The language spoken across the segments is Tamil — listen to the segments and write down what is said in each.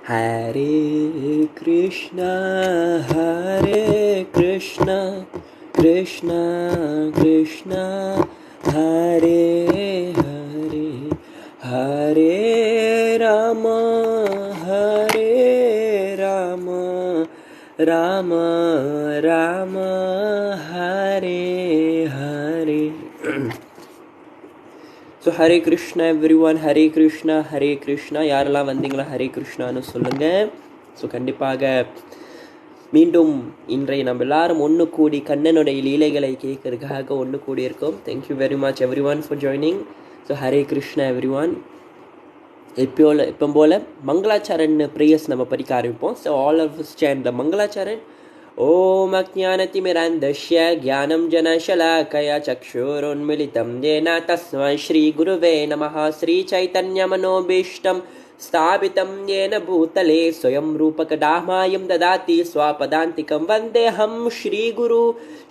Hare Krishna, Hare Krishna, Krishna Krishna, Hare Hare, Hare Rama, Hare Rama, Rama Rama, Hare Hare. So Hare Krishna every one, Hare Krishna Hare Krishna. யாரெல்லாம் வந்தீங்களா ஹரே கிருஷ்ணான்னு சொல்லுங்கள். ஸோ கண்டிப்பாக மீண்டும் இன்றைய நம்ம எல்லாரும் ஒன்று கூடி கண்ணனுடைய லீலைகளை கேட்கறதுக்காக ஒன்று கூடி இருக்கோம். Thank you very much everyone for joining. So Hare Krishna everyone. இப்போ போல் மங்களாச்சாரன் ப்ரேயர்ஸ் நம்ம படிக்க ஆரம்பிப்போம். ஸோ ஆல் ஆஃப் ஸ்டாண்ட் மங்களாச்சாரன். ஓம் அஜ்ஞானதிமிராந்தஸ்ய ஞானம் ஜனஷலாக்கயா சக்ஷுருன்மிலிதம் येन तस्मै श्रीगुरुवे नमः. श्रीचैतन्यमनोभीष्टं स्थापितं येन भूतले स्वयं रूपकदामायं ददाति स्वापदान्तिकं वन्देऽहं श्रीगुरु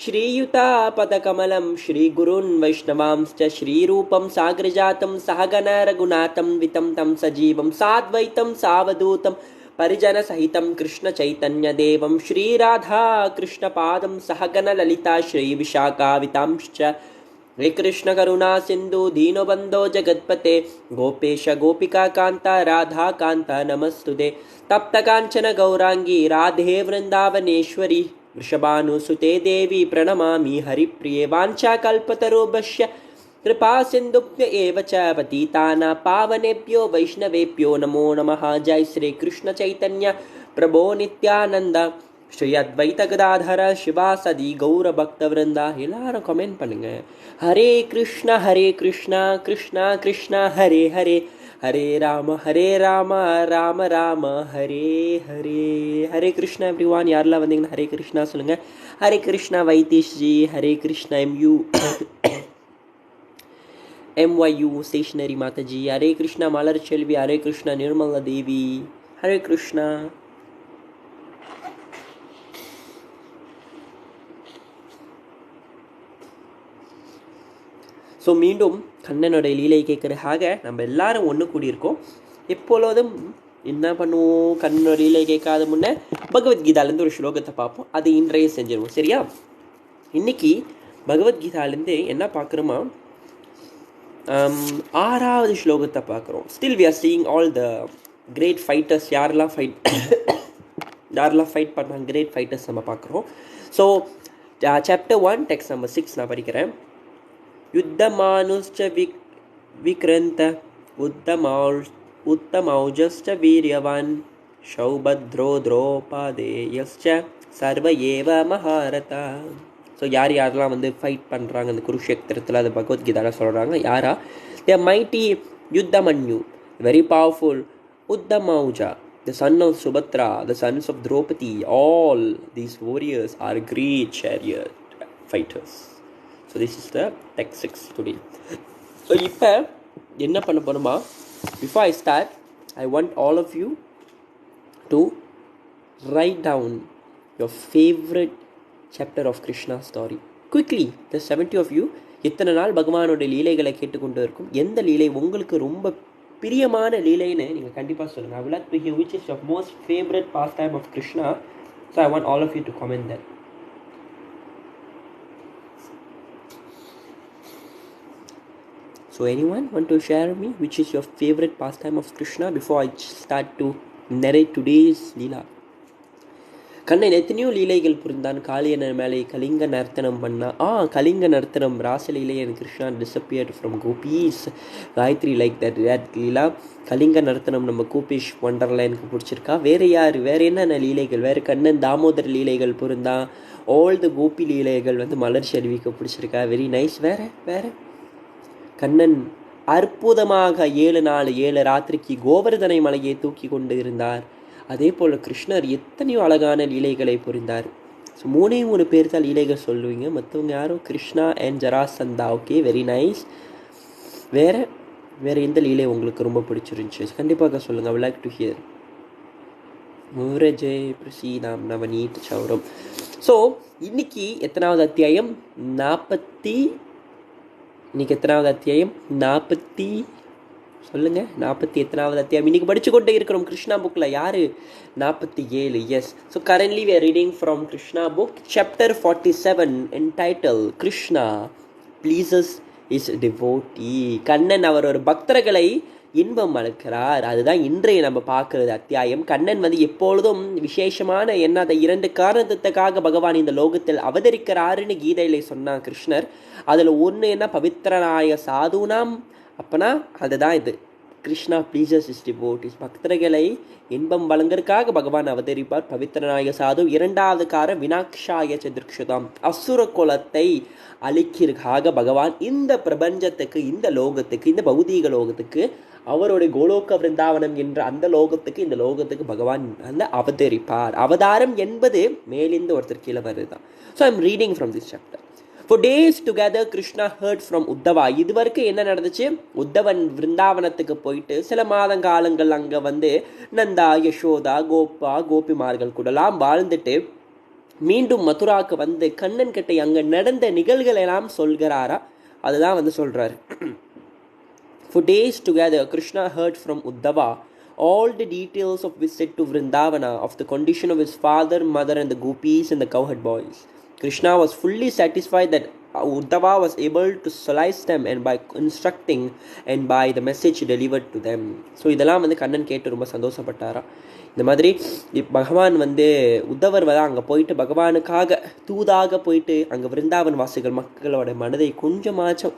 श्रीयुतापदकमलं श्रीगुरून् वैष्णवांश्च श्रीरूपं साग्रजातं सहगण रघुनाथं वितं तं सजीवं साद्वैतं सावधूतं परिजनसहितं कृष्णचैतन्यदेवं श्रीराधा कृष्णपादं सहगण ललिता श्रीविशाखावितांश्च हे कृष्ण करुणा सिन्धु दीनबन्धो जगत्पते गोपेश गोपिकान्ता राधाकान्ता नमस्तुते. तप्तकाञ्चन गौरांगी राधे वृन्दावनेश्वरी वृषभानुसुते देवी प्रणमामि हरिप्रिये. वाञ्छाकल्पतरुभ्यश्च कृपा सिन्धुभ्य एव च पतितानां पावनेभ्यो वैष्णवेभ्यो नमो नमः. जय श्री कृष्ण चैतन्य प्रभो नित्यानंद श्री अद्वैत गदाधर शिवासदि गौर भक्त वृंदा. எல்லாரும் கமெண்ட் பண்ணுங்க. ஹரே கிருஷ்ணா கிருஷ்ணா கிருஷ்ணா ஹரே ஹரே, ஹரே ராம ராம ராம ஹரே ஹரே. ஹரே கிருஷ்ணா எவ்ரிவான். யாரெல்லாம் வந்தீங்கன்னா ஹரே கிருஷ்ணா சொல்லுங்க. Hare Krishna Vaitheesh ji, Hare Krishna MYU stationery Mataji, Hare Krishna Malar Selvi, Hare Krishna Nirmala Devi, Hare Krishna. So மீண்டும் கண்ணனுடைய லீலை கேட்குறதுக்காக நம்ம எல்லாரும் ஒன்று கூடியிருக்கோம். எப்பொழுதும் என்ன பண்ணுவோம், கண்ணனோட லீலை கேட்காத முன்னே பகவத்கீதாலேருந்து ஒரு ஸ்லோகத்தை பார்ப்போம். அது இன்றைய செஞ்சிருவோம். சரியா? இன்னைக்கு பகவத்கீதாலேருந்து என்ன பார்க்குறோமா, 6வது ஸ்லோகத்தை பார்க்குறோம். Still we are seeing all the great fighters. யாரெல்லாம் ஃபைட் பண்ணாங்க, கிரேட் ஃபைட்டர்ஸ் நம்ம பார்க்குறோம். ஸோ சாப்டர் 1 டெக்ஸ்ட் நம்பர் 6 நான் படிக்கிறேன். யுத்தமானுஷ்ச விக்ரந்த உத்தமௌஜஸ்ச வீரியவான் சௌபத்ரோ திரௌபதேயஸ்ச சர்வ ஏவ மகாரதா. ஸோ யாரெல்லாம் வந்து ஃபைட் பண்ணுறாங்க அந்த குருஷேத்திரத்தில், அது பகவத்கீதாவில் சொல்கிறாங்க. யாரா? The mighty Yudhamanyu, very powerful. Uttamauja, the son of Subhadra, the sons of Draupadi, all these warriors are great chariot fighters. So this is the text 6 today. So இப்போ என்ன பண்ண போகிறோமா, before I start, I want all of you to write down your favorite chapter of Krishna story quickly. The 70 of you, இத்தனை நாள் பகவானுடைய லீலைகளை கேட்டுக்கொண்டு இருக்கும், எந்த லீலை உங்களுக்கு ரொம்ப பிரியமான லீலைன்னு நீங்கள் கண்டிப்பாக சொல்லுங்கள். I would like to hear which is your most favorite pastime of Krishna. So I want all of you to comment that. So anyone want to share me which is your favorite pastime of Krishna before I start to narrate today's leela? Kannan எத்தனையோ லீலைகள் புரிந்தான். காளியன் மேலே கலிங்க நர்த்தனம் பண்ணா. கலிங்க நர்த்தனம் ராசலீலை and Krishna disappeared from gopis. Gayathri like that லீலா. கலிங்க நர்த்தனம் நம்ம கோபேஷ் வண்டர்லேண்டுக்கு பிடிச்சிருக்கா. வேறு என்னென்ன லீலைகள், வேறு கண்ணன் தாமோதர் லீலைகள் புரிந்தான். ஆல் த கோபி லீலைகள் வந்து மலர் செல்விக்கு பிடிச்சிருக்கா. Very nice. வேறு கண்ணன் அற்புதமாக 7 நாள் 7 ராத்திரிக்கு கோவர்தனை மலையை தூக்கி கொண்டு இருந்தார். அதே போல் கிருஷ்ணர் எத்தனையோ அழகான லீலைகளை புரிந்தார். ஸோ 3 பேர் தான் லீலைகள் சொல்லுவீங்க, மற்றவங்க யாரும் Krishna and Jarasandha. Okay, very nice. வேறு எந்த லீலை உங்களுக்கு ரொம்ப பிடிச்சிருந்துச்சு கண்டிப்பாக சொல்லுங்கள். I would like to hear. முரஜய் பிரசீதாம் நவநீத் சௌரம். ஸோ இன்னைக்கு எத்தனாவது அத்தியாயம்? 40. இன்னைக்கு எத்தனாவது அத்தியாயம்? 40 சொல்லுங்கள், 40 எத்தனாவது அத்தியாயம் இன்றைக்கி படித்து கொண்டே இருக்கிறோம் கிருஷ்ணா புக்கில். யார்? 47. Yes. So currently we are reading from Kṛṣṇa book, chapter 47, entitled Kṛṣṇa pleases his devotee. Kannan அவர் ஒரு பக்தர்களை இன்பம் அளிக்கிறார். அதுதான் இன்றைய நம்ம பார்க்குறது அத்தியாயம். கண்ணன் வந்து எப்பொழுதும் விசேஷமான என்ன, அந்த 2 காரணத்துக்காக பகவான் இந்த லோகத்தில் அவதரிக்கிறாருன்னு கீதையில சொன்னான் கிருஷ்ணர். அதில் ஒன்று என்ன, பவித்ரநாய சாதுனாம். அப்பனா அதுதான் இது, கிருஷ்ணா ப்ளீசஸ் இஸ் டிவோட்டிஸ். பக்தர்களை இன்பம் வழங்கறதுக்காக பகவான் அவதரிப்பார். பவித்ரநாய சாது. 2வது காரம் வினாக்ஷாய சதுர்க்ஷதாம், அசுர குலத்தை அழிக்கிறதுக்காக பகவான் இந்த பிரபஞ்சத்துக்கு, இந்த லோகத்துக்கு, இந்த பௌதீக லோகத்துக்கு, அவருடைய கோலோக விருந்தாவனம் என்ற அந்த லோகத்துக்கு, இந்த லோகத்துக்கு பகவான் அந்த அவதரிப்பார். அவதாரம் என்பது மேலிருந்து ஒருத்தர் கீழே வருதுதான். So I am reading from this chapter. For days together, Kṛṣṇa heard from Uddhava. இது வரைக்கும் என்ன நடந்துச்சு? உத்தவன் விருந்தாவனத்துக்கு போயிட்டு சில மாதங்காலங்கள் அங்கே வந்து நந்தா, யசோதா, கோபா, கோபிமார்கள் கூடலாம் வாழ்ந்துட்டு மீண்டும் மதுராவுக்கு வந்து கண்ணன் கிட்ட அங்கே நடந்த நிகழ்வுகள் எல்லாம் சொல்கிறாரா. அதுதான் வந்து சொல்கிறாரு. For days together, Kṛṣṇa heard from Uddhava all the details of visit to Vrindavana, of the condition of his father, mother and the gopis and the cowherd boys. Kṛṣṇa was fully satisfied that Uddhava was able to solace them and by instructing and by the message delivered to them. So இதெல்லாம் வந்து கண்ணன் கேட்டு ரொம்ப சந்தோஷப்பட்டாரா. இந்த மாதிரி பகவான் வந்து உத்தவர் வந்து அங்கே போயிட்டு பகவானுக்காக தூதாக போயிட்டு அங்கே விருந்தாவன் வாசிகள் மக்களோட மனதை கொஞ்சமாச்சும்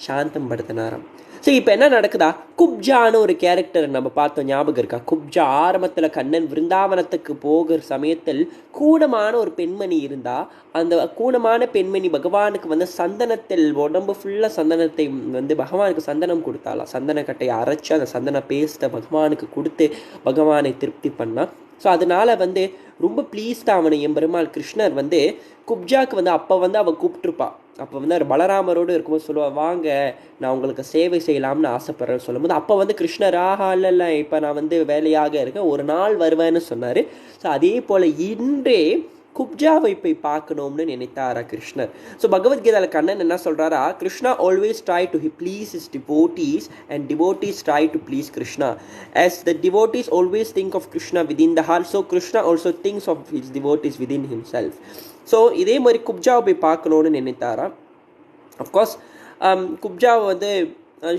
சாந்தம் படுத்தினாராம். ஸோ இப்போ என்ன நடக்குதா, குப்ஜான்னு ஒரு கேரக்டர் நம்ம பார்த்தோம், ஞாபகம் இருக்கா? குப்ஜா ஆரம்பத்தில் கண்ணன் விருந்தாவனத்துக்கு போகிற சமயத்தில் கூணமான ஒரு பெண்மணி இருந்தால், அந்த கூணமான பெண்மணி பகவானுக்கு வந்து சந்தனத்தில் உடம்பு ஃபுல்லாக சந்தனத்தை வந்து பகவானுக்கு சந்தனம் கொடுத்தாலாம். சந்தனக்கட்டையை அரைச்சி அந்த சந்தன பேஸ்ட்டை பகவானுக்கு கொடுத்து பகவானை திருப்தி பண்ணால். ஸோ அதனால் வந்து ரொம்ப ப்ளீஸ்டாக அவனை எம்பெருமாள் கிருஷ்ணர் வந்து குப்ஜாக்கு வந்து அப்போ வந்து அவன் கூப்பிட்டுருப்பா. அப்போ வந்து அவர் பலராமரோடு இருக்கும்போது சொல்லுவாள், வாங்க நான் உங்களுக்கு சேவை செய்யலாம்னு ஆசைப்பட்றேன்னு சொல்லும்போது அப்போ வந்து கிருஷ்ணர் இல்லை இப்போ நான் வந்து வேலையாக இருக்கேன், ஒரு நாள் வருவேன்னு சொன்னார். ஸோ அதே போல் இன்றே குப்ஜாவை போய் பார்க்கணும்னு நினைத்தாரா கிருஷ்ணர். ஸோ பகவத்கீதையில் கண்ணன் என்ன சொல்கிறாரா, Krishna always try to please his devotees and devotees try to please Kṛṣṇa. As the devotees always think of Kṛṣṇa within the heart, so Kṛṣṇa also thinks of his devotees within himself. So இதே மாதிரி குப்ஜாவை போய் பார்க்கணுன்னு நினைத்தாரா. அஃப்கோர்ஸ் குப்ஜாவை வந்து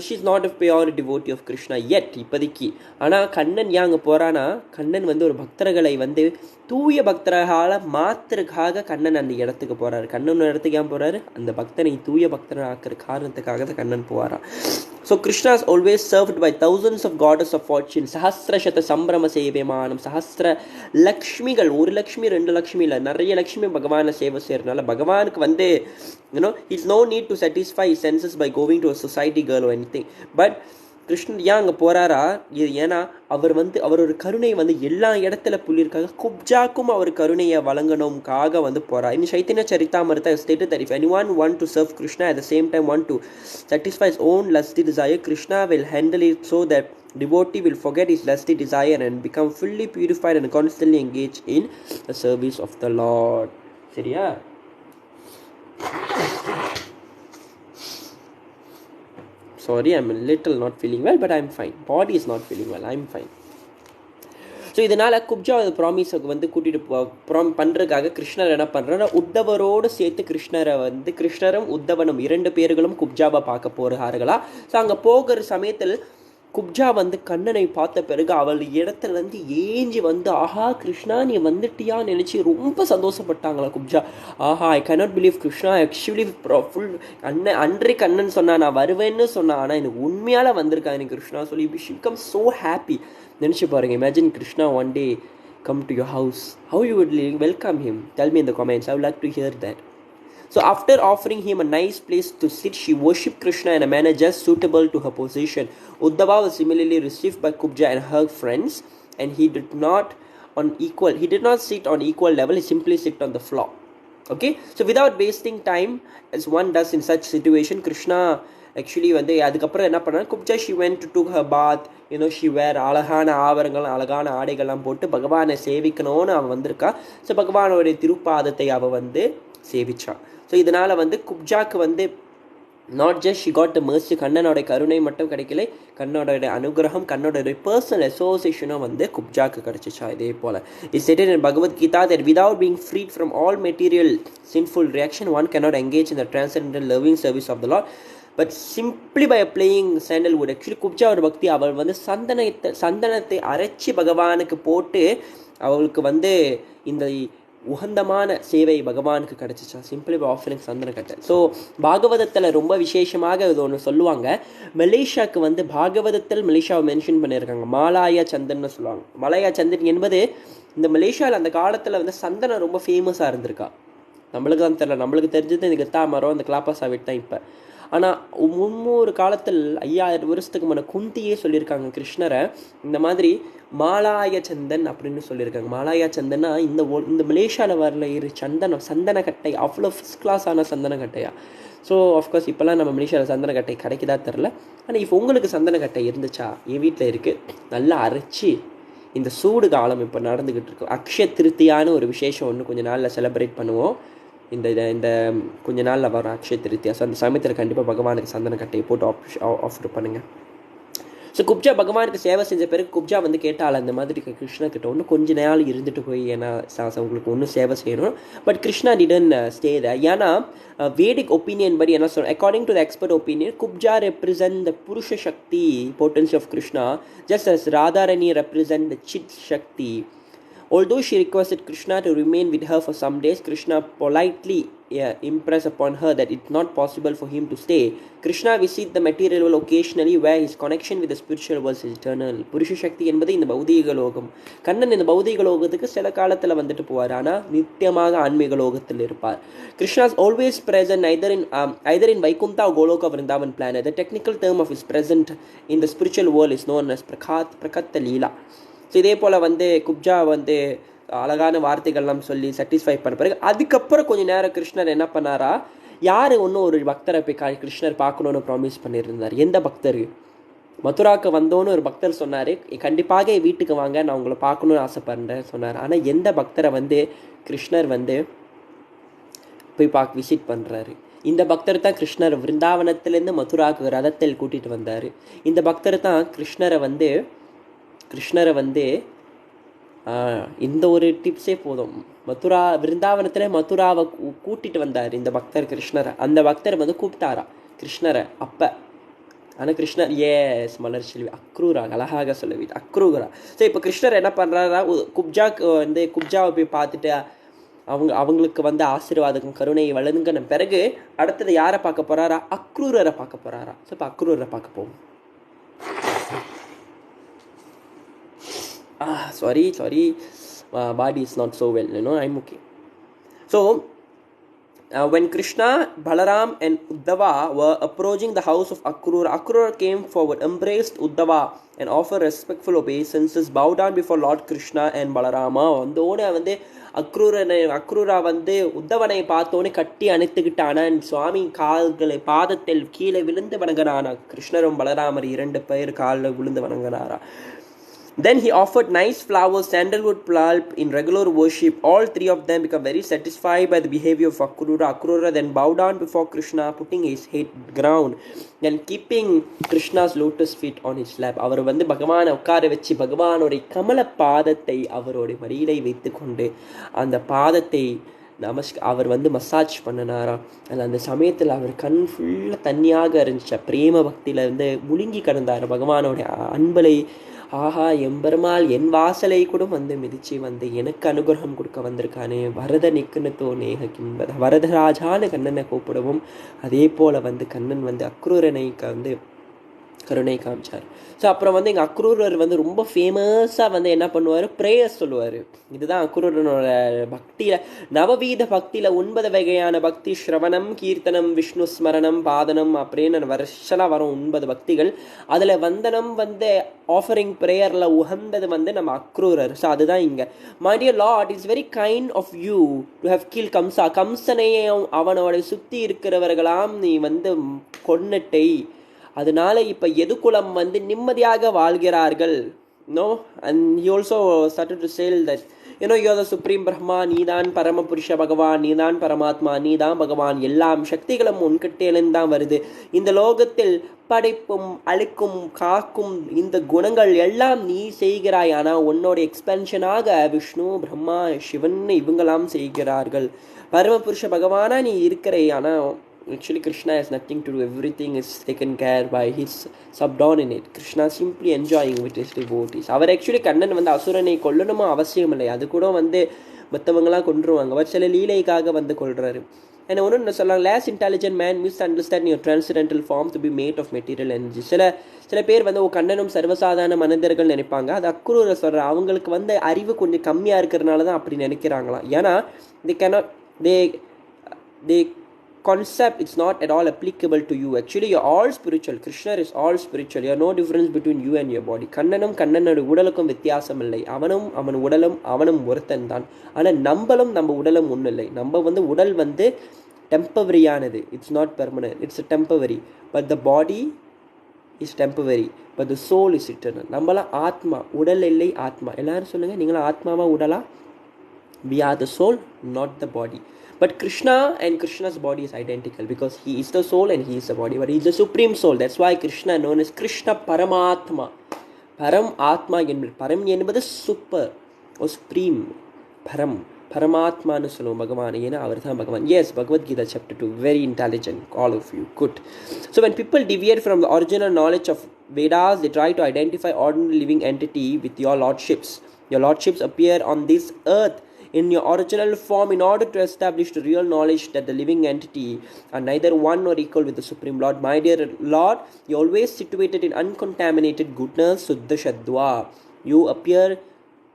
she is not a pure devotee of Krishna yet இப்போதைக்கு. ஆனால் கண்ணன் ஏன் அங்கே போகிறான்னா, கண்ணன் வந்து ஒரு பக்தர்களை வந்து தூய பக்தர்களால் மாத்திரக்காக கண்ணன் அந்த இடத்துக்கு போகிறாரு. கண்ணன் இடத்துக்கு ஏன் போகிறாரு, அந்த பக்தனை தூய பக்தனை ஆக்கிற காரணத்துக்காக தான் கண்ணன் போகிறான். So Krishna is always served by thousands of goddess of fortune. சஹஸ்ரசத சம்பிரம சேவியமானம், சஹஸ்ர லக்ஷ்மிகள், 1 லக்ஷ்மி 2 லக்ஷ்மி இல்லை, நிறைய லக்ஷ்மி பகவானை சேவை செய்கிறதுனால பகவானுக்கு வந்து it's no need to satisfy his senses by going to a society girl or anything. But Krishnan ஏன் அங்கே போகிறாரா, இது ஏன்னா அவர் வந்து அவரோட கருணை வந்து எல்லா இடத்துல புள்ளியிருக்காங்க. குப்ஜாக்கும் அவர் கருணையை வழங்கணும்காக வந்து போகிறார். In Chaitanya Charitamrita stated that if anyone want to serve Krishna at the same time want to satisfy his own lusty desire, Krishna will handle it so that devotee will forget his lusty desire and become fully purified and constantly engaged in the service of the Lord. சரியா? Sorry, I'm a little not feeling well, but I'm fine. Body is not feeling well, I'm fine. So இதனால் குப்ஜா ப்ராமிஸுக்கு வந்து கூட்டிகிட்டு பண்ணுறதுக்காக கிருஷ்ணர் என்ன பண்ணுறாரு, உத்தவரோடு சேர்த்து கிருஷ்ணரை வந்து கிருஷ்ணரும் உத்தவனும் 2 பேர்களும் குப்ஜாவை பார்க்க போகிறார்களா. ஸோ அங்கே போகிற சமயத்தில் குப்ஜா வந்து கண்ணனை பார்த்த பிறகு அவள் இடத்துலேருந்து ஏஞ்சி வந்து, ஆஹா கிருஷ்ணா நீ வந்துட்டியான்னு நினச்சி ரொம்ப சந்தோஷப்பட்டாங்களா குப்ஜா. ஆஹா I cannot believe Krishna actually full அன்றே கண்ணன் சொன்னான் நான் வருவேன்னு சொன்னான், ஆனால் எனக்கு உண்மையால் வந்திருக்காங்க எனக்கு கிருஷ்ணா சொல்லி ஷி பிகம் ஸோ ஹாப்பி. நினச்சி பாருங்க, imagine Krishna one day come to your house, how you would welcome him, tell me in the comments, I would like to hear that. So after offering him a nice place to sit, she worshipped Kṛṣṇa in a manner just suitable to her position. Uddhava was similarly received by Kubja and her friends, and he did not sit on equal level, he simply sit on the floor. Okay, so without wasting time, as one does in such situation, Kṛṣṇa actually வந்து அதுக்கப்புறம் என்ன பண்ணா, குப்ஜா she went to her bath, she wear அழகான ஆபரணங்கள் அழகான ஆடைகள்லாம் போட்டு பகவானை சேவிக்கணும்னு அவன் வந்திருக்கா. ஸோ பகவானுடைய திருப்பாதத்தை அவள் வந்து சேவிச்சா. ஸோ இதனால் வந்து குப்ஜாக்கு வந்து not just she got the mercy, கண்ணனோட கருணை மட்டும் கிடைக்கல, கண்ணனோட அனுகிரகம், கண்ணனோட பர்சனல் அசோசியேஷனும் வந்து குப்ஜாக்கு கிடைச்சிச்சா. இதே போல் is stated in Bhagavad Gita that without being freed from all material sinful reaction one cannot engage in the transcendental loving service of the Lord but simply by playing sandalwood. Actually குப்ஜாவோட பக்தி, அவள் வந்து சந்தனத்தை அரைச்சி பகவானுக்கு போட்டு அவளுக்கு வந்து இந்த உகந்தமான சேவை பகவானுக்கு கிடச்சிச்சா, சிம்பிளி பை ஆஃபரிங் சந்தனக்கட்டை. ஸோ பாகவதத்தில் ரொம்ப விசேஷமாக இது ஒன்று சொல்லுவாங்க. மலேசியாவுக்கு வந்து பாகவதத்தில் மலேசியாவை மென்ஷன் பண்ணியிருக்காங்க, மாலாயா சந்தன்னு சொல்லுவாங்க. மலாயா சந்தன் என்பது இந்த மலேசியாவில் அந்த காலத்தில் வந்து சந்தனம் ரொம்ப ஃபேமஸாக இருந்திருக்கா. நம்மளுக்கு தான் தெரியல, நம்மளுக்கு தெரிஞ்சது இந்த கெத்தா மரம், இந்த கிளாப்பா சாவிட் தான். இப்போ ஆனால் முன்னொரு காலத்தில் 5000 வருஷத்துக்கு முன்னே குந்தியே சொல்லியிருக்காங்க கிருஷ்ணரை இந்த மாதிரி மாலாய சந்தன் அப்படின்னு சொல்லியிருக்காங்க. மாலாயா சந்தன்னா இந்த மலேசியாவில் வரல சந்தனக்கட்டை அவ்வளோ ஃபஸ்ட் கிளாஸான சந்தனக்கட்டையா. ஸோ ஆஃப்கோர்ஸ் இப்போல்லாம் நம்ம மலேசியாவில் சந்தனக்கட்டை கிடைக்குதா தெரில. ஆனால் இப்போ உங்களுக்கு சந்தனக்கட்டை இருந்துச்சா? என் வீட்டில் இருக்குது. நல்லா அரைச்சி இந்த சூடு காலம் இப்போ நடந்துக்கிட்டு இருக்கு. அக்ஷய திருத்தியான ஒரு விசேஷம் ஒன்று கொஞ்சம் நாளில் செலிப்ரேட் பண்ணுவோம். இந்த இந்த கொஞ்ச நாளில் வரும் அக்ஷய திருத்தியா. ஸோ அந்த சமயத்தில் கண்டிப்பாக பகவானுக்கு சந்தனக்கட்டையை போட்டு ஆஃபர் பண்ணுங்கள். ஸோ குப்ஜா பகவானுக்கு சேவை செஞ்ச பிறகு குப்ஜா வந்து கேட்டால் அந்த மாதிரி கிருஷ்ணர்கிட்ட ஒன்று கொஞ்ச நாள் இருந்துட்டு போய், ஏன்னா உங்களுக்கு ஒன்றும் சேவை செய்யணும். But Krishna didn't stay there. ஏன்னா வேடிக் ஒப்பீனியன் படி என்ன சொல்கிறேன், according to the expert opinion Kubja represent the புருஷ சக்தி potency of Krishna just as Radharani represent the சித் சக்தி. Although she requested Kṛṣṇa to remain with her for some days, Kṛṣṇa politely impressed upon her that it's not possible for him to stay. Kṛṣṇa visits the material world occasionally where his connection with the spiritual world is eternal. புருஷ சக்தி என்பது இந்த பௌதீக லோகம். கண்ணன் இந்த பௌதீக லோகத்துக்கு சில காலத்தில் வந்துட்டு போவார், ஆனால் நித்தியமாக ஆன்மீக லோகத்தில் இருப்பார். Kṛṣṇa is always present either in Vaikuntha or Goloka Vrindavan planet. The technical term of his presence in the spiritual world is known as Prakatta Leela. So இதே போல் வந்து குப்ஜா வந்து அழகான வார்த்தைகள்லாம் சொல்லி சாட்டிஸ்ஃபை பண்ண பிறகு அதுக்கப்புறம் கொஞ்சம் நேரம் கிருஷ்ணர் என்ன பண்ணாரா, யார் ஒன்றும் ஒரு பக்தரை போய் கிருஷ்ணர் பார்க்கணுன்னு ப்ராமிஸ் பண்ணியிருந்தார். எந்த பக்தர்? மதுராவுக்கு வந்தோன்னு ஒரு பக்தர் சொன்னார், கண்டிப்பாக வீட்டுக்கு வாங்க, நான் உங்களை பார்க்கணுன்னு ஆசைப்படுறேன் சொன்னார். ஆனால் எந்த பக்தரை வந்து கிருஷ்ணர் வந்து போய் விசிட் பண்ணுறாரு? இந்த பக்தர் தான் கிருஷ்ணர் விருந்தாவனத்திலேருந்து மதுராவுக்கு ரதத்தில் கூட்டிகிட்டு வந்தார். இந்த பக்தர் தான் கிருஷ்ணரை வந்து இந்த ஒரு டிப்ஸே போதும். விருந்தாவனத்தில் மதுராவை கூட்டிகிட்டு வந்தார் இந்த பக்தர் கிருஷ்ணரை. அந்த பக்தர் வந்து கூப்பிட்டாரா கிருஷ்ணரை அப்போ. ஆனால் கிருஷ்ணர் மலர் செல்வி அக்ரூரா, அழகாக சொல்லுவீங்க அக்ரூரா. ஸோ இப்போ கிருஷ்ணர் என்ன பண்ணுறாரா, குப்ஜாவை போய் பார்த்துட்டு அவங்களுக்கு வந்து ஆசீர்வாதம் கருணையை வழங்குன பிறகு அடுத்தது யாரை பார்க்க போகிறாரா, அக்ரூரரை பார்க்க போகிறாரா. ஸோ இப்போ அக்ரூரரை பார்க்க போவோம். Sorry, body is not so well, I'm okay. So when Kṛṣṇa, Balaram and Uddhava were approaching the house of Akrura came forward, embraced Uddhava and offered respectful obeisances, bowed down before Lord Kṛṣṇa and Balarama. வந்தோடனே வந்து அக்ரூரா வந்து உத்தவனை பார்த்தோன்னே கட்டி அணைத்துக்கிட்டான சுவாமி பாதத்தில் கீழே விழுந்து வணங்கினானா. கிருஷ்ணரும் பலராமர் 2 பேர் காலில் விழுந்து வணங்கினாரா. Then he offered nice flowers, sandalwood pulp in regular worship. All 3 of them become very satisfied by the behavior of Akrura. Akrura then bowed down before Kṛṣṇa, putting his head ground, then keeping Kṛṣṇa's lotus feet on his lap. அவர் வந்து பகவானை உட்கார வச்சு பகவானுடைய கமல பாதத்தை அவருடைய மடியிலை வைத்து கொண்டு அந்த பாதத்தை அவர் வந்து மசாஜ் பண்ணினாரா. அதில் அந்த சமயத்தில் அவர் கண் ஃபுல்லாக தண்ணியாக இருந்துச்சு. பிரேம பக்தியில் இருந்து முழுங்கி கிடந்தார். பகவானுடைய அன்பலை ஆஹா எம்பெருமாள் என் வாசலை கூட வந்து மிதிச்சு வந்து எனக்கு அனுகிரகம் கொடுக்க வந்திருக்கானே, வரத நிக்குனத்தோ நேக கிம்பத வரதராஜான்னு கண்ணனை கூப்பிடவும் அதே போல் வந்து கண்ணன் வந்து அக்ரூரனை வந்து கருணை காமிச்சார். ஸோ அப்புறம் வந்து எங்கள் அக்ரூரர் வந்து ரொம்ப ஃபேமஸாக வந்து என்ன பண்ணுவார், ப்ரேயர்ஸ் சொல்லுவார். இதுதான் அக்ரூரனோட பக்தியில், நவவீத பக்தியில் 9 வகையான பக்தி, ஸ்ரவணம், கீர்த்தனம், விஷ்ணு ஸ்மரணம், பாதனம் அப்படின்னு வருஷலாக வரும் 9 பக்திகள். அதில் வந்தனம் வந்து ஆஃபரிங் ப்ரேயரில் உகந்தது வந்து நம்ம அக்ரூரர். ஸோ அதுதான் இங்கே, my dear lord, it's very kind of you to have kill Kamsa. கம்சனையும் அவனோட சுற்றி இருக்கிறவர்களாம் நீ வந்து கொன்னுட்டை, அதனால இப்போ எதுகுலம் வந்து நிம்மதியாக வாழ்கிறார்கள். No, and he also started to say that you are the supreme Brahma, நீதான் பரமபுருஷ பகவான், நீதான் பரமாத்மா, நீதான் பகவான், எல்லாம் சக்திகளும் உன்கிட்டேலேருந்து தான் வருது. இந்த லோகத்தில் படைப்பும் அழிக்கும் காக்கும் இந்த குணங்கள் எல்லாம் நீ செய்கிறாய். ஆனால் உன்னோட எக்ஸ்பென்ஷனாக விஷ்ணு பிரம்மா சிவன் இவங்களாம் செய்கிறார்கள். பரமபுருஷ பகவானா நீ இருக்கிறே. ஆனால் actually Krishna has nothing to do. Everything is taken care by his subordinate. Krishna simply enjoying with his devotees. அவர் ஆக்சுவலி கண்ணன் வந்து அசுரனை கொல்லணுமோ அவசியம் இல்லை. அது கூட வந்து மற்றவங்களாம் கொன்றுவாங்க. அவர் சில லீலைக்காக வந்து கொள்றாரு. என்ன ஒன்று சொல்லலாம், less intelligent man misunderstand your transcendental form to be made of material energy. சில பேர் வந்து கண்ணனும் சர்வசாதாரண மனிதர்கள் நினைப்பாங்க. அது அக்குரூரை சொல்கிற அவங்களுக்கு வந்து அறிவு கொஞ்சம் கம்மியாக இருக்கிறனால தான் அப்படி நினைக்கிறாங்களாம். ஏன்னா they concept it's not at all applicable to you. Actually you're all spiritual. Krishna is all spiritual. There are no difference between you and your body. கண்ணனும் கண்ணனோட உடலுக்கும் வித்தியாசம் இல்லை. அவன் உடலும் அவனும் ஒருத்தன் தான். ஆனால் நம்ம உடலும் ஒன்றும் இல்லை. நம்ம வந்து உடல் வந்து டெம்பரரியானது. It's not permanent. It's temporary. But the body is temporary. But the soul is eternal. நம்மளாம் ஆத்மா. உடல் இல்லை, ஆத்மா. எல்லாரும் சொல்லுங்கள், நீங்களாம் ஆத்மாவா உடலா? We are the soul, not the body. But Krishna and Krishna's body is identical because he is the soul and he is the body. But he is the supreme soul. That's why Krishna known as Krishna Paramatma. Param Atma என்பது பரம் என்பது சூப்பர் or supreme. Paramatma சொல்லுவோம் பகவான். ஏன்னா அவர் தான் பகவான். Yes, Bhagavad Gita chapter 2. Very intelligent, all of you. Good. So when people deviate from the original knowledge of Vedas, they try to identify ordinary living entity with your lordships. Your lordships appear on this earth in your original form in order to establish the real knowledge that the living entity are neither one nor equal with the Supreme Lord. My dear Lord, you are always situated in uncontaminated goodness, Suddha Shadva. You appear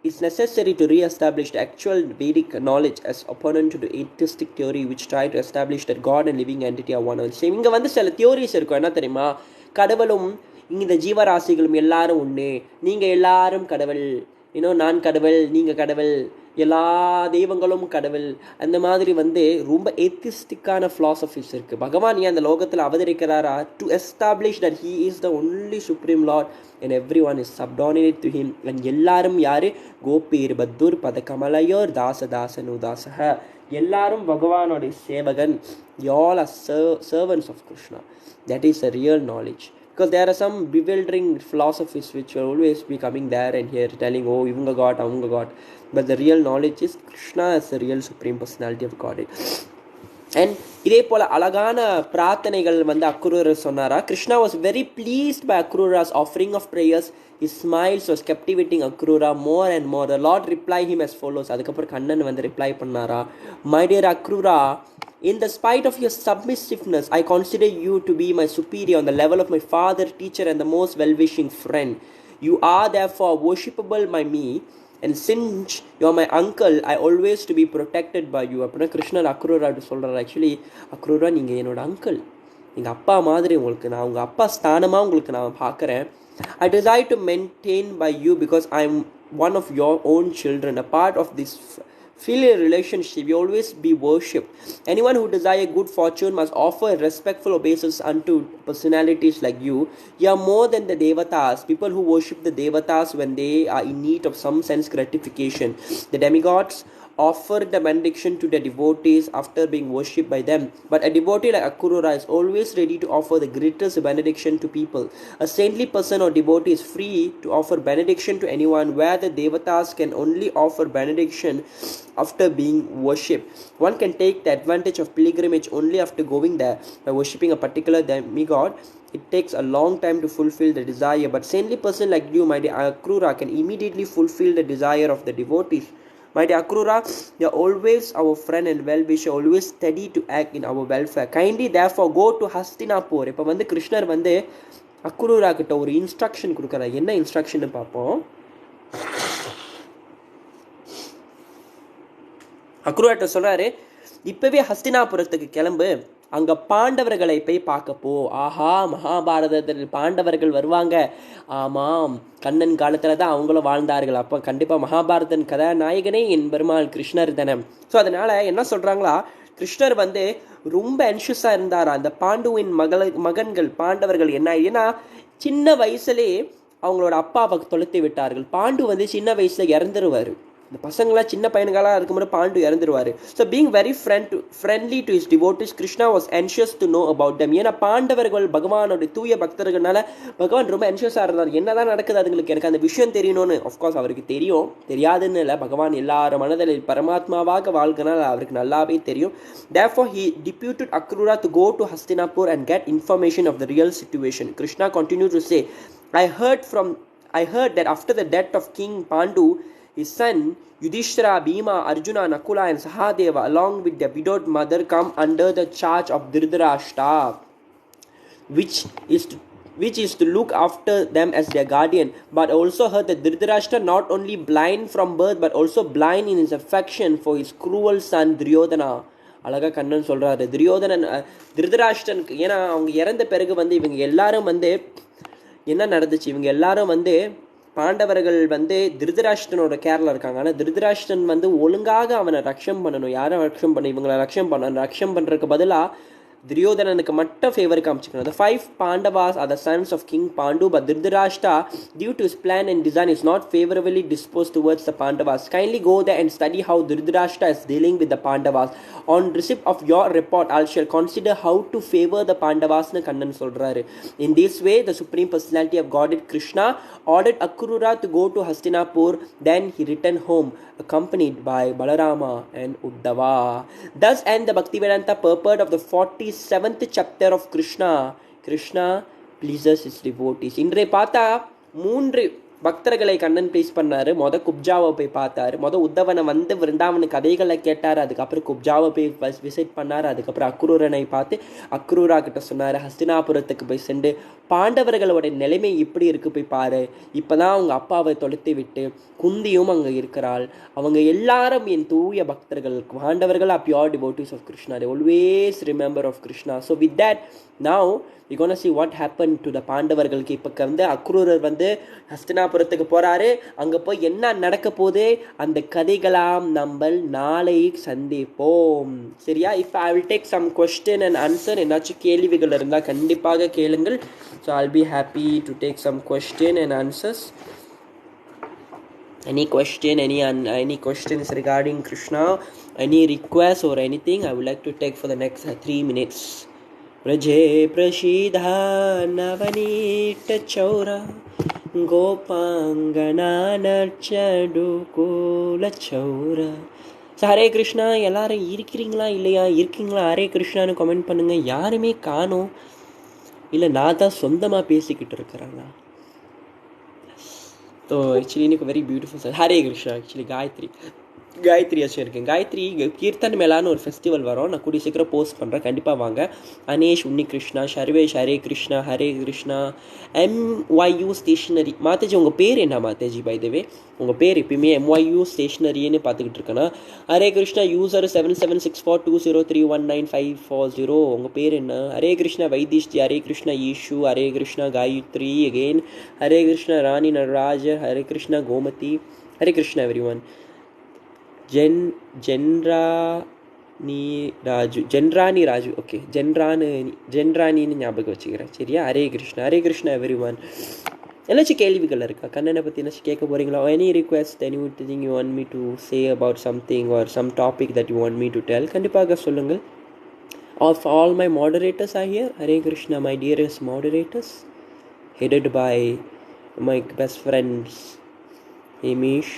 it's necessary to re-establish the actual Vedic knowledge as opponent to the atheistic theory which try to establish that God and living entity are one and same. இங்கே வந்து சில தியோரிஸ் இருக்கும். என்ன தெரியுமா? கடவுளும் இந்த ஜீவராசிகளும் எல்லாரும் ஒன்று, நீங்கள் எல்லாரும் கடவுள், நான் கடவுள், நீங்கள் கடவுள், எல்லா தெய்வங்களும் கடவுள், அந்த மாதிரி வந்து ரொம்ப ஏத்திஸ்டிக்கான ஃபிலாசபிஸ் இருக்குது. பகவான் ஏன் அந்த லோகத்தில் அவதரிக்கிறாரா? To establish that he is the only supreme lord and everyone is subordinate to him. And எல்லாரும் யார்? கோபீர் பத்தூர் பதகமலையோர் தாசதாசன் உதாசக. எல்லாரும் பகவானோடைய சேவகன். All are servants of Krishna. That is a real knowledge. Because there are some bewildering philosophies which will always be coming there and here telling, oh, ivanga God, avanga God. But the real knowledge is Krishna as the real supreme personality of Godhead. And இதே போல் அழகான பிரார்த்தனைகள் வந்து அக்ரூரர் சொன்னாரா. Krishna was very pleased by Akrura's offering of prayers. His smiles was captivating Akrura more and more. The Lord replied him as follows. அதுக்கப்புறம் கண்ணன் வந்து ரிப்ளை பண்ணாரா. My dear Akrura, in the spite of your submissiveness, I consider you to be my superior on the level of my father, teacher, and the most well-wishing friend. You are therefore worshipable by me, and since you are my uncle, I always to be protected by you. அப்படின்னா கிருஷ்ணர் அக்ரூரா சொல்கிறார். ஆக்சுவலி அக்ரூரா, நீங்கள் என்னோட அங்கிள், எங்கள் அப்பா மாதிரி உங்களுக்கு நான் உங்கள் அப்பா ஸ்தானமாக உங்களுக்கு நான் பார்க்குறேன். I desire to maintain by you because I am one of your own children, a part of this filial relationship. You always be worshipped. Anyone who desires good fortune must offer respectful obeisance unto personalities like you. You are more than the devatas. People who worship the devatas when they are in need of some sense gratification. The demigods offer the benediction to the devotees after being worshipped by them. But a devotee like Akrura is always ready to offer the greatest benediction to people. A saintly person or devotee is free to offer benediction to anyone, where the devatas can only offer benediction after being worshipped. One can take the advantage of pilgrimage only after going there. By worshipping a particular demigod, it takes a long time to fulfill the desire. But saintly person like you, my dear Akrura, can immediately fulfill the desire of the devotees. My dear Akrura, you are always our friend and well-wisher, always steady to act in our welfare. Kindly therefore go to Hastinapur. இப்போ வந்து கிருஷ்ணர் வந்து அக்ரூரா கிட்ட ஒரு இன்ஸ்ட்ரக்ஷன் கொடுக்குறாரு. என்ன இன்ஸ்ட்ரக்ஷன் பார்ப்போம். அக்ரூராட்ட சொல்கிறாரு, இப்போவே ஹஸ்தினாபுரத்துக்கு கிளம்பு, அங்கே பாண்டவர்களை போய் பார்க்கப்போ. ஆஹா, மகாபாரதத்தில் பாண்டவர்கள் வருவாங்க. ஆமாம், கண்ணன் காலத்தில் தான் அவங்களும் வாழ்ந்தார்கள். அப்போ கண்டிப்பாக மகாபாரதன் கதாநாயகனே என் பெருமாள் கிருஷ்ணர் தானே. ஸோ அதனால் என்ன சொல்கிறாங்களா, கிருஷ்ணர் வந்து ரொம்ப அன்ஷியஸாக இருந்தாரா. அந்த பாண்டுவின் மகன்கள் பாண்டவர்கள் என்ன, ஏன்னா சின்ன வயசுலே அவங்களோட அப்பாவை தொலைத்து விட்டார்கள். பாண்டு வந்து சின்ன வயசில் இறந்துருவார். இந்த பசங்களாம் சின்ன பையனுங்களாக இருக்கும்போது பாண்டு இறந்துருவார். So being very friendly to his devotees, Krishna was anxious to know about them. ஏன்னா பாண்டவர்கள் பகவானோட தூய பக்தர்கள்னால பகவான் ரொம்ப anxious-ஆக இருந்தார். என்னதான் நடக்குது அதுங்களுக்கு, எனக்கு அந்த விஷயம் தெரியணும்னு. ஆஃப்கோர்ஸ் அவருக்கு தெரியும், தெரியாதுன்னு இல்லை. பகவான் எல்லாரும் மனதில் பரமாத்மாவாக வாழ்கனால் அவருக்கு நல்லாவே தெரியும். Therefore he deputed Akrura to go to Hastinapur and get information of the real situation. Krishna continued to say, I heard that after the death of King Pandu, his son Yudhishthira, Bhima, Arjuna, Nakula and Sahadeva along with their widowed mother come under the charge of Dhritarashtra, which is to look after them as their guardian. But also heard that Dhritarashtra not only blind from birth but also blind in his affection for his cruel son Duryodhana. அழகாக கண்ணன் சொல்கிறாரு, துரியோதனன் திருதராஷ்டிரனுக்கு, ஏன்னா அவங்க இறந்த பிறகு இவங்க எல்லாரும் என்ன நடந்துச்சு, இவங்க எல்லாரும் பாண்டவர்கள் திருதராஷ்டிரனோட கேரில் இருக்காங்க. ஆனால் திருதராஷ்டிரன் ஒழுங்காக அவனை ரக்ஷம் பண்ணணும். யாரை ரக்ஷம் பண்ண, இவங்களை ரக்ஷம் பண்ணுறதுக்கு பதிலாக துரியோதனனுக்கு மட்டும் favour காமிச்சிக்கணும். The 5 Pandavas are the sons of King Pandu, but Dhritarashtra, due to his plan and design, is not favorably disposed towards the Pandavas. Kindly go there and study how Dhritarashtra is dealing with the Pandavas. On receipt of your report, I shall consider how to favor the Pandavas. Kannan சொல்றாரு. In this way, the Supreme Personality of Godhead Krishna ordered Akrura to go to Hastinapur. Then he returned home, accompanied by Balarama and Uddhava. Thus end the Bhaktivedanta purport of the 47th chapter of Krishna. Krishna pleases his devotees. இன்றைய பார்த்தா 3 பக்தர்களை கண்ணன் ப்ளீஸ் பண்ணார். குப்ஜாவை போய் பார்த்தாரு. உத்தவனை விருந்தாவனு கதைகளை கேட்டார். அதுக்கப்புறம் குப்ஜாவை போய் விசிட் பண்ணார். அதுக்கப்புறம் அக்ரூரனை பார்த்து அக்ரூரா கிட்ட சொன்னார், ஹஸ்தினாபுரத்துக்கு போய் சென்று பாண்டவர்களோட நிலைமை இப்படி இருக்கு போய் பாரு. இப்போதான் அவங்க அப்பாவை தொலைத்து விட்டு குந்தியும் அங்கே இருக்கிறாள். அவங்க எல்லாரும் என் தூய பக்தர்கள். பாண்டவர்கள் are pure devotees of Krishna. They always remember of Krishna. So with that, now we're gonna see what happened to the பாண்டவர்களுக்கு. இப்போ அக்ரூரர் ஹஸ்தினாபுரத்துக்கு போகிறாரு. அங்கே போய் என்ன நடக்க போகுது, அந்த கதைகளாம் நம்ம நாளை சந்திப்போம். சரியா? இப்போ I will take some question and answer. ஏதாச்சும் கேள்விகள் இருந்தால் கண்டிப்பாக கேளுங்கள். So I'll be happy to take some question and answers. Any question, any questions regarding Krishna, any request or anything, I would like to take for the next 3 minutes. Praje prashidha navanit chaura gopangana narchadu kula chaura. So Hare Krishna. எல்லாரும் இருக்கிறீங்களா இல்லையா? இருக்கீங்களா? ஹரே கிருஷ்ணான்னு கமெண்ட் பண்ணுங்கள். யாருமே காணோம். இல்லை நான் தான் சொந்தமாக பேசிக்கிட்டு இருக்கிறேங்களா? ஸோ ஆக்சுவலி எனக்கு very beautiful sir. Hare Krishna. Actually Gayatri இருக்கேன். காயத்ரி கீர்த்தன் மேலான ஒரு ஃபெஸ்டிவல் வரும். நான் கூடிய சீக்கிரம் போஸ்ட் பண்ணுறேன், கண்டிப்பாக வாங்க. அனேஷ், உன்னி கிருஷ்ணா, சர்வேஷ், ஹரே கிருஷ்ணா. ஹரே கிருஷ்ணா. MYU stationery. மாத்தேஜி உங்கள் பேர் என்ன மாத்தேஜி? பை த வே உங்கள் பேர் எப்பயுமே MYU ஸ்டேஷ்னரின்னு பார்த்துக்கிட்டு இருக்கேன்னா. ஹரே கிருஷ்ணா. யூசர் 776420319540. உங்கள் பேர் என்ன? ஹரே கிருஷ்ணா வைத்தீஷ்டி. ஹரே கிருஷ்ணா ஈஷு. ஹரே கிருஷ்ணா காயத்ரி அகெயின். ஹரே கிருஷ்ணா ராணி நடராஜர். Hare Krishna Gomathi. Hare Krishna everyone. Jenrani Raju. Okay, ஜென்ராணின்னு ஞாபகம் வச்சுக்கிறேன். சரியா? ஹரே கிருஷ்ணா. Hare Krishna everyone. ஏதாச்சும் கேள்விகள் இருக்கா? கண்ணனை பற்றி ஏதாச்சும் கேட்க போகிறீங்களா? Any request, anything you want me to say about something or some topic that you want me to tell, கண்டிப்பாக சொல்லுங்கள். Of all my moderators are here. Hare Krishna, my dearest moderators, headed by my best friends Hemish.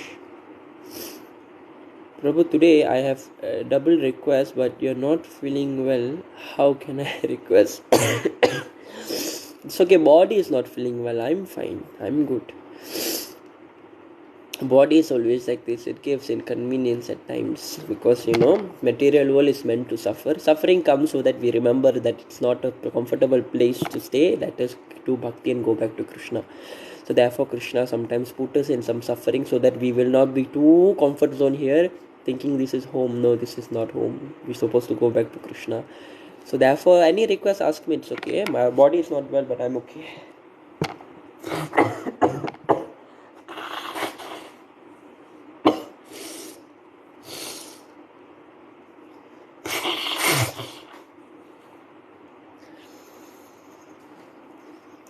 Prabhu, today I have a double request, but you're not feeling well. How can I request? It's okay, body is not feeling well. I'm fine. I'm good. Body is always like this. It gives inconvenience at times because, material world is meant to suffer. Suffering comes so that we remember that it's not a comfortable place to stay. That is, do bhakti and go back to Krishna. So therefore, Krishna sometimes put us in some suffering so that we will not be too comfort zone here, thinking this is home. No, this is not home. We're supposed to go back to Krishna. So therefore, any request, ask me. It's okay. My body is not well, but I'm okay.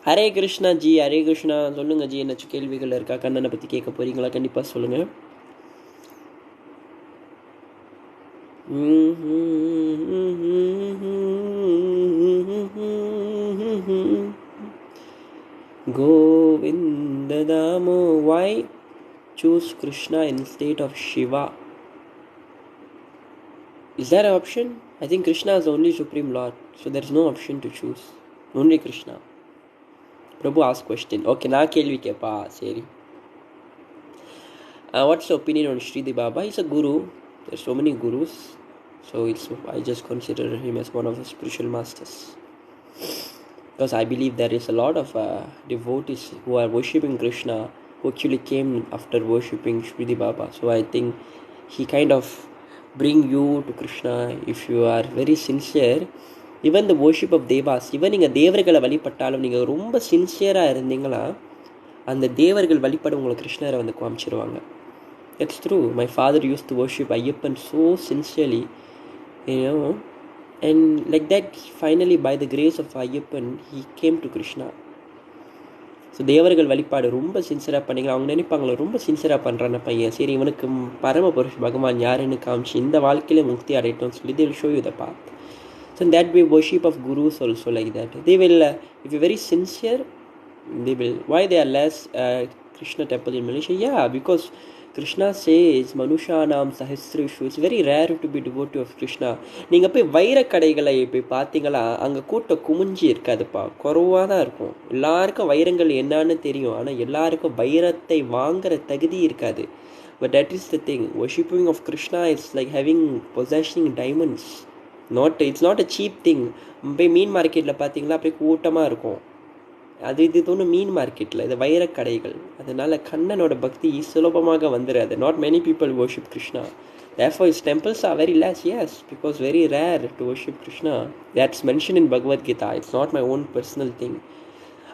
Hare Krishna G. Hare Krishna. சொல்லுங்கள் ஜி, என்னாச்சும் கேள்விகள் இருக்கா? கண்ணனை பற்றி கேட்க போகிறீங்களா? கண்டிப்பாக சொல்லுங்கள். Govinda Damo. Why choose Krishna instead of Shiva? Is there an option? I think Krishna is the only Supreme Lord, so there is no option to choose. Only Krishna. Prabhu asked question. Okay, na kelvi kepa. Seri. What's your opinion on Sridhi Baba? He's a guru. There's so many gurus. So I just consider him as one of the spiritual masters. Because I believe there is a lot of devotees who are worshipping Krishna who actually came after worshipping Sridhi Baba. So I think he kind of bring you to Krishna if you are very sincere. Even the worship of Devas, even நீங்கள் தேவர்களை வழிபட்டாலும் நீங்கள் ரொம்ப சின்சியராக இருந்தீங்களா அந்த தேவர்கள் வழிபட உங்களுக்கு கிருஷ்ணரை வந்து காமிச்சிருவாங்க. It's true. My father used to worship Ayyappan so sincerely, and like that, finally, by the grace of Ayyappan, he came to Krishna. So தேவர்கள் வழிபாடு ரொம்ப சின்சியராக பண்ணிங்களா அவங்க நினைப்பாங்களோ ரொம்ப சின்சியராக பண்ணுறான பையன், சரி இவனுக்கு பரமபுருஷ பகவான் யாருன்னு காமிச்சு இந்த வாழ்க்கையில முக்தி அடையட்டும் சொல்லி they will show you the path. So in that way, worship of gurus also like that. They will, if you're very sincere, they will. Why they are less Krishna temple in Malaysia? Yeah, because Krishna says Manushanam Sahasrishu. It's very rare to be devotee of Krishna. நீங்கள் போய் வைர கடைகளை போய் பார்த்தீங்களா அங்கே கூட்டம் குமிஞ்சி இருக்காதுப்பா, குறைவாக தான் இருக்கும். எல்லாருக்கும் வைரங்கள் என்னன்னு தெரியும், ஆனால் எல்லாருக்கும் வைரத்தை வாங்குற தகுதி இருக்காது. But that is the thing. Worshipping of Krishna is like having possessing diamonds. It's not a cheap thing. போய் மீன் மார்க்கெட்டில் பார்த்தீங்களா அப்படியே கூட்டமாக இருக்கும். இது தோணு மீன் மார்க்கெட்டில் இது வைர கடைகள். அதனால் கண்ணனோட பக்தி சுலபமாக வந்துடாது. Not many people worship Krishna. Therefore his temples are very less, yes, because very rare to worship Krishna. That's mentioned in Bhagavad Gita. It's not my own personal thing.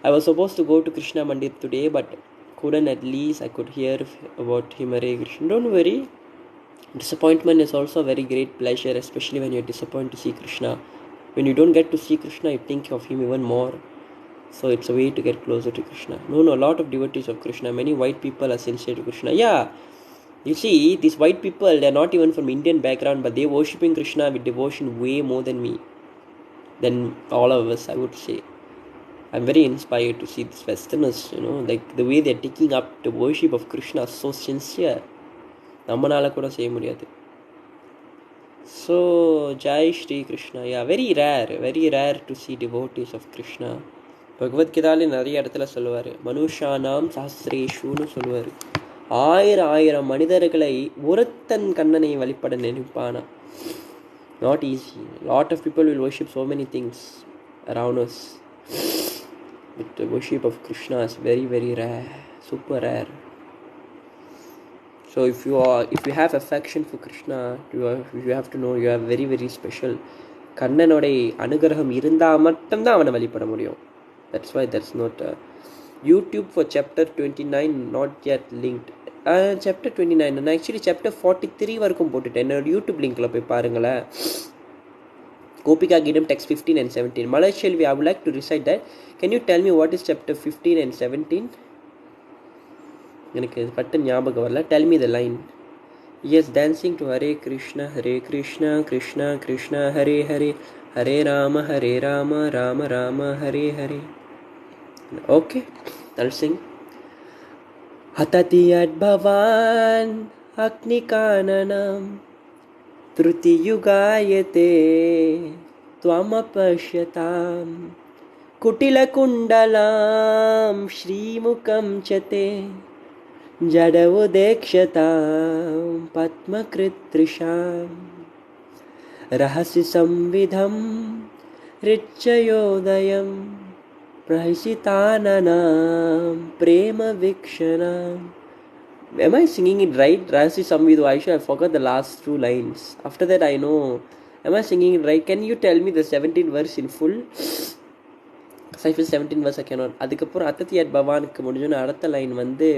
I was supposed to go to Krishna Mandir today, but couldn't. At least I could hear about him. Hare Krishna. Don't worry. Disappointment is also a very great pleasure, especially when you're disappointed to see Krishna. When you don't get to see Krishna, you think of him even more. So it's a way to get closer to Krishna. No, a lot of devotees of Krishna, many white people are sincere to Krishna. Yeah, you see, these white people, they're not even from Indian background, but they're worshipping Krishna with devotion way more than me, than all of us, I would say. I'm very inspired to see these Westerners, like the way they're taking up the worship of Krishna so sincere. நம்மனால கூட செய்ய முடியாது. So, Jai Shri Krishna. Yeah, very rare to see devotees of Krishna. பகவத்கீதாலே நிறைய இடத்துல சொல்லுவார், மனுஷானாம் சஹஸ்ரேஷுன்னு சொல்லுவார். ஆயிரம் மனிதர்களை ஒருத்தன் கண்ணனை வழிபட நினைப்பானா. Not easy. Lot of people will worship so many things around us, but the worship of Krishna is very, very rare, super rare. So if you have affection for Krishna, you have to know you are very, very special. கண்ணனுடைய அனுகிரகம் இருந்தால் மட்டும்தான் அவனை வழிபட முடியும். That's why that's not YouTube for chapter 29 not yet linked. Chapter 29 நான் actually chapter 43 வரைக்கும் போட்டுட்டேன். என்னோட யூடியூப் லிங்க்ல போய் பாருங்களேன். Gopika Gidam text 15 and 17. Malay Shelvi, I would like to recite that. Can you tell me what is chapter 15 and 17? எனக்கு பட்டு ஞாபகம் வரல. Tell me the line. Yes, dancing to Hare Krishna, Krishna Krishna, Hare Hare, Hare Rama, Rama Rama, Hare Hare. Okay, I'll sing. Hatati ad bhavan Agni kananam Truti yugayate Tvama pashyatam Kutila kundalam Shri mukam chate Jadavu dekshatam Padma kritrisham Rahasi samvidham Richayodayam Prahisitananam Prema Vikshanam. Am I singing it right? Rahasi samvidhu. I forgot the last two lines. After that I know. Am I singing it right? Can you tell me the 17th verse in full? Because I feel 17th verse I cannot. அதுக்கப்புறம் அத்தத்தி அட் பவானுக்கு முடிஞ்சோன்னு அடுத்த லைன் வந்து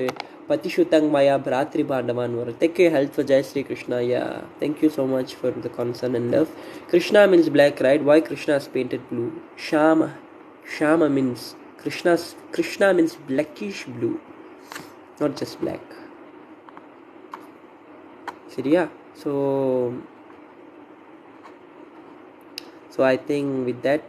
Patishuttang Maya Bhratri Bandavan Varu. Take your help for Jai Sri Krishna. Yeah, thank you so much for the concern and love. Krishna means black, right? Why Krishna is painted blue? Shama means Krishna means blackish blue, not just black. சரியா? So So I think with that,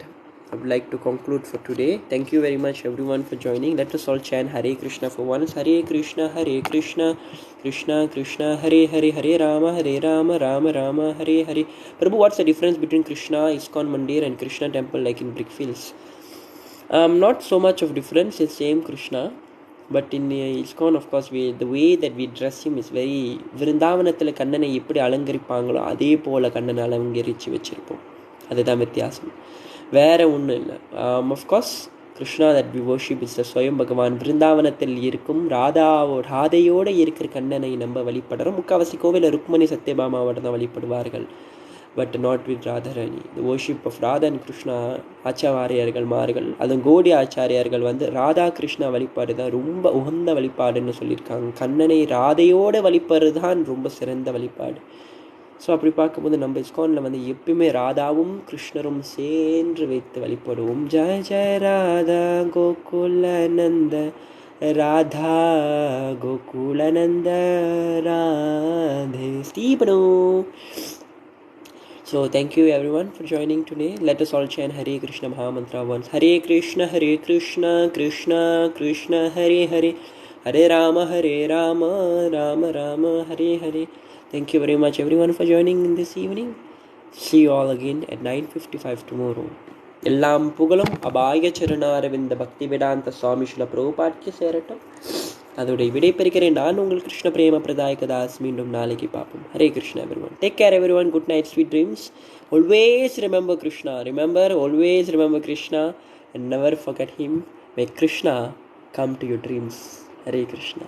I would like to conclude for today. Thank you very much everyone for joining. Let us all chant Hare Krishna for once. Hare Krishna, Krishna Krishna, Hare Hare, Hare Rama, Rama Rama, Hare Hare. Prabhu, what's the difference between Krishna ISKCON Mandir and Krishna temple like in Brickfields? Not so much of difference. It's same Krishna, but in ISKCON, of course, the way that we dress him is very விருந்தாவனத்தில் கண்ணனை எப்படி அலங்கரிப்பாங்களோ அதே போல் கண்ணனை அலங்கரித்து வச்சுருப்போம். அதுதான் வித்தியாசம், வேறு ஒன்றும் இல்லை. Of course Krishna that we worship is the ஸ்வயம் பகவான். பிருந்தாவனத்தில் இருக்கும் ராதையோடு இருக்கிற கண்ணனை நம்ம வழிபடுறோம். முக்கால்வாசி கோவிலில் ருக்மணி சத்யபாமாவோட தான் வழிபடுவார்கள், but not with Radharani. The worship of Radha and Krishna ஆச்சாரியர்கள் அதுவும் கோடி ஆச்சாரியார்கள் ராதா கிருஷ்ணா வழிபாடு தான் ரொம்ப உகந்த வழிபாடுன்னு சொல்லியிருக்காங்க. கண்ணனை ராதையோடு வழிபடுறது தான் ரொம்ப சிறந்த வழிபாடு. ஸோ அப்படி பார்க்கும்போது நம்ம இஸ்கானில் எப்பயுமே ராதாவும் கிருஷ்ணரும் சேர்ந்து வைத்து வழிபடுவோம். Jaya Jaya Radha கோகுலநந்த, Radha கோகுலநந்த Radhe ஸ்ரீபனோ. So thank you everyone for joining today. Let us all chant Hare Krishna Mahamantra once. Hare Krishna, Krishna Krishna Hare Hare, Hare Rama, Rama Rama, Hare Hare. Thank you very much everyone for joining in this evening. See you all again at 9:55 tomorrow. எல்லாம் புகழும் அபாய சரணாரவிந்த பக்தி வேதாந்த சுவாமி ஸ்ரீல பிரபுபாட்க்கு சேரட்டும். அதோடைய விடை பெறுகிறேன். நான் உங்கள் கிருஷ்ண பிரேம பிரதாயக தாஸ். மீண்டும் நாளைக்கு பார்ப்போம். Hare Krishna everyone. Take care everyone. Good night, sweet dreams. Always remember Krishna. Always remember Krishna and never forget him. May Krishna come to your dreams. Hare Krishna.